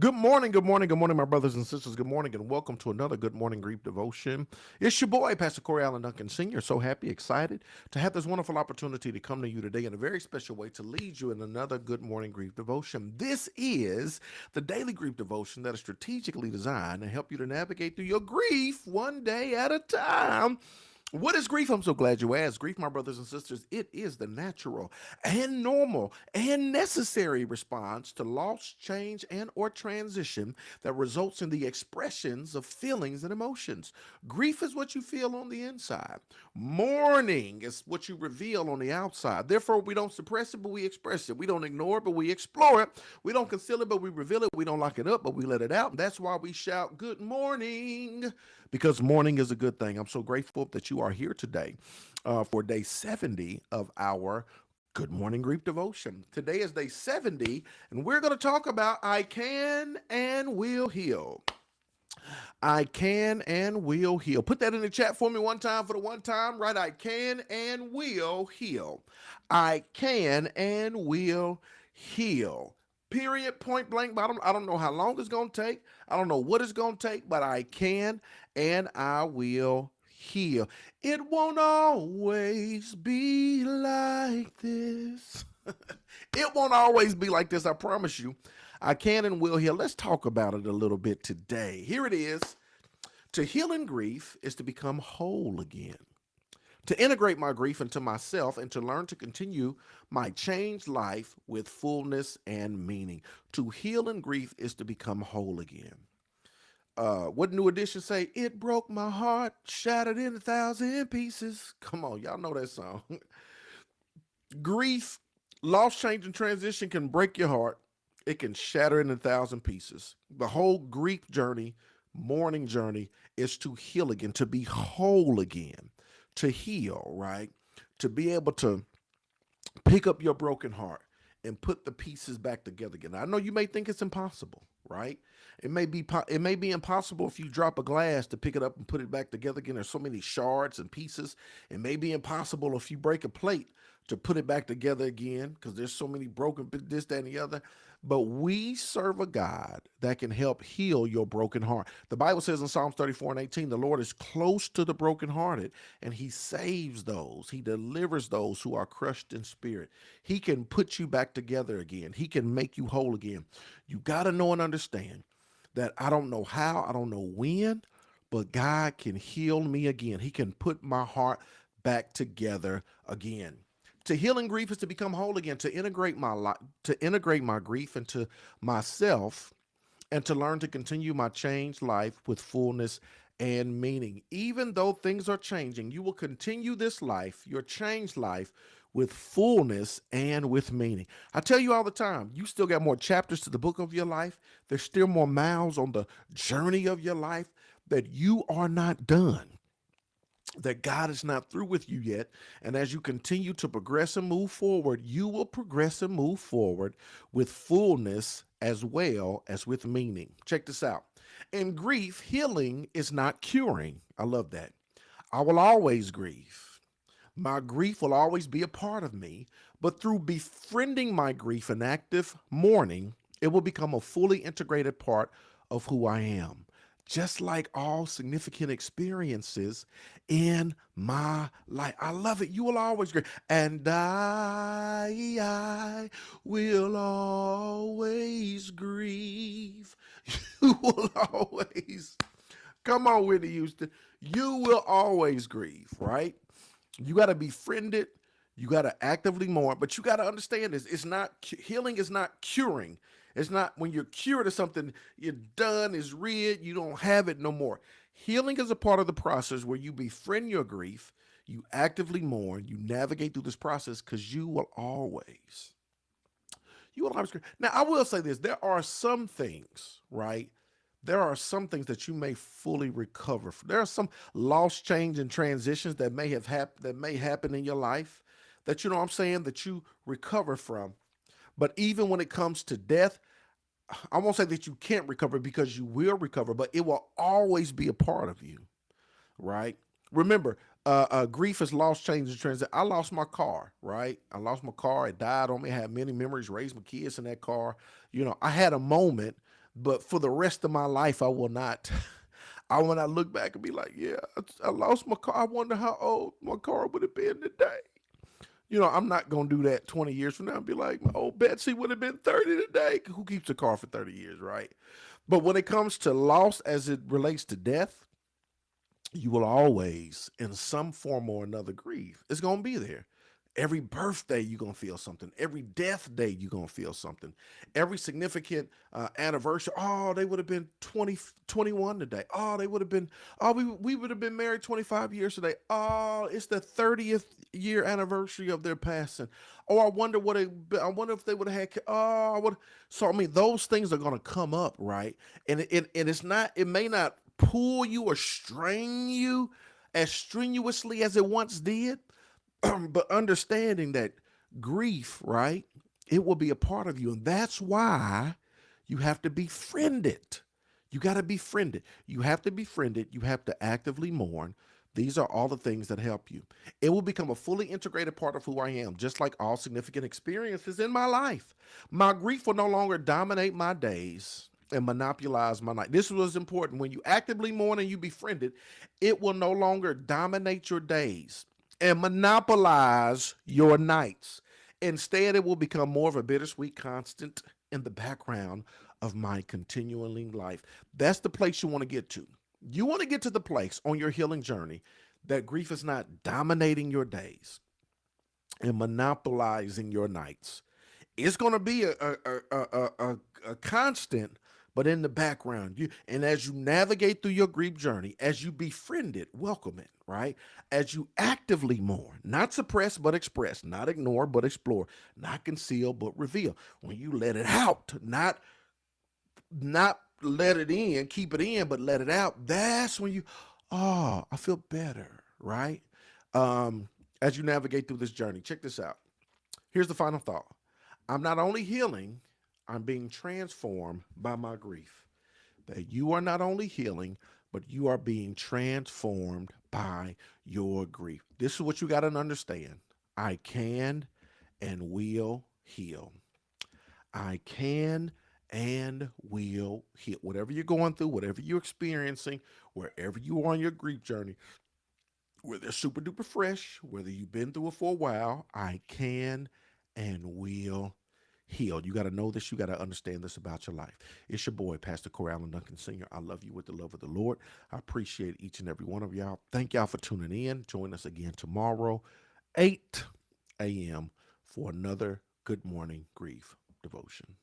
Good morning, my brothers and sisters. Good morning, and welcome to another Good Morning Grief Devotion. It's your boy, Pastor Corey Allen Duncan Sr. So happy, excited to have this wonderful opportunity to come to you today in a very special way to lead you in another Good Morning Grief Devotion. This is the daily grief devotion that is strategically designed to help you to navigate through your grief one day at a time. What is grief? I'm so glad you asked. Grief, my brothers and sisters, it is the natural and normal and necessary response to loss, change, and or transition that results in the expressions of feelings and emotions. Grief is what you feel on the inside. Mourning is what you reveal on the outside. Therefore, we don't suppress it, but we express it. We don't ignore it, but we explore it. We don't conceal it, but we reveal it. We don't lock it up, but we let it out. And that's why we shout, "Good morning," because morning is a good thing. I'm so grateful that you are here today for day 70 of our Good Morning Grief Devotion. Today is day 70, and we're going to talk about I can and will heal. I can and will heal. Put that in the chat for me one time for the one time, right? I can and will heal. I can and will heal. Period, point blank, bottom. I don't know how long it's going to take. I don't know what it's going to take, but I can and I will heal. It won't always be like this. It won't always be like this, I promise you. I can and will heal. Let's talk about it a little bit today. Here it is. To heal in grief is to become whole again. To integrate my grief into myself and to learn to continue my changed life with fullness and meaning. To heal in grief is to become whole again. What New Edition say? It broke my heart, shattered in 1,000 pieces. Come on, y'all know that song. Grief, loss, change, and transition can break your heart. It can shatter in 1,000 pieces. The whole grief journey, mourning journey, is to heal again, to be whole again, to heal, right? To be able to pick up your broken heart and put the pieces back together again. I know you may think it's impossible, right? It may be impossible if you drop a glass to pick it up and put it back together again. There's so many shards and pieces. It may be impossible if you break a plate to put it back together again because there's so many broken this, that, and the other. But we serve a God that can help heal your broken heart. The Bible says in Psalms 34:18, the Lord is close to the brokenhearted, and he saves those. He delivers those who are crushed in spirit. He can put you back together again. He can make you whole again. You got to know and understand that I don't know how, I don't know when, but God can heal me again. He can put my heart back together again. To heal in grief is to become whole again, to integrate my life, to integrate my grief into myself, and to learn to continue my changed life with fullness and meaning. Even though things are changing, you will continue this life, your changed life, with fullness and with meaning. I tell you all the time, you still got more chapters to the book of your life. There's still more miles on the journey of your life, that you are not done, that God is not through with you yet. And as you continue to progress and move forward, you will progress and move forward with fullness as well as with meaning. Check this out. In grief, healing is not curing. I love that. I will always grieve. My grief will always be a part of me, but through befriending my grief and active mourning, it will become a fully integrated part of who I am. Just like all significant experiences in my life. I love it. You will always grieve. And I will always grieve. You will always. Come on, Whitney Houston. You will always grieve, right? You got to befriend it. You got to actively mourn, but you got to understand this. It's not healing is not curing. It's not when you're cured of something, you're done, it's rid, you don't have it no more. Healing is a part of the process where you befriend your grief, you actively mourn, you navigate through this process because you will always grieve. Now, I will say this, there are some things, right? There are some things that you may fully recover from. There are some loss, change, and transitions that may happen in your life that, you know what I'm saying, that you recover from. But even when it comes to death, I won't say that you can't recover, because you will recover, but it will always be a part of you, right? Remember, grief is loss, change, and transit. I lost my car, right? I lost my car. It died on me. I had many memories, raised my kids in that car. You know, I had a moment But for the rest of my life, I will not. I will not look back and be like, yeah, I lost my car. I wonder how old my car would have been today. I'm not going to do that 20 years from now and be like, my old Betsy would have been 30 today. Who keeps a car for 30 years, right? But when it comes to loss as it relates to death, you will always, in some form or another, grieve. It's going to be there. Every birthday, you're going to feel something. Every death day, you're going to feel something. Every significant anniversary, oh, they would have been 20, 21 today. Oh, they would have been, oh, we would have been married 25 years today. Oh, it's the 30th year anniversary of their passing. Oh, I wonder if they would have had, oh, so, I mean, those things are going to come up, right? And it's not, it may not pull you or strain you as strenuously as it once did, but understanding that grief, right, it will be a part of you. And that's why you have to befriend it. You got to befriend it. You have to befriend it. You have to actively mourn. These are all the things that help you. It will become a fully integrated part of who I am, just like all significant experiences in my life. My grief will no longer dominate my days and monopolize my night. This was important. When you actively mourn and you befriend it, it will no longer dominate your days and monopolize your nights. Instead, it will become more of a bittersweet constant in the background of my continuing life. That's the place you want to get to. You want to get to the place on your healing journey that grief is not dominating your days and monopolizing your nights. It's going to be a constant, but in the background. And as you navigate through your grief journey, as you befriend it, welcome it, right? As you actively mourn, not suppress but express, not ignore but explore, not conceal but reveal. When you let it out, not let it in, keep it in, but let it out. That's when I feel better, right? As you navigate through this journey, check this out. Here's the final thought. I'm not only healing, I'm being transformed by my grief. That you are not only healing, but you are being transformed by your grief. This is what you got to understand. I can and will heal. I can and will heal. Whatever you're going through, whatever you're experiencing, wherever you are on your grief journey, whether it's super duper fresh, whether you've been through it for a while, I can and will heal. You got to know this. You got to understand this about your life. It's your boy, Pastor Corral Duncan Sr. I love you with the love of the Lord. I appreciate each and every one of y'all. Thank y'all for tuning in. Join us again tomorrow, 8 a.m. for another Good Morning Grief devotion.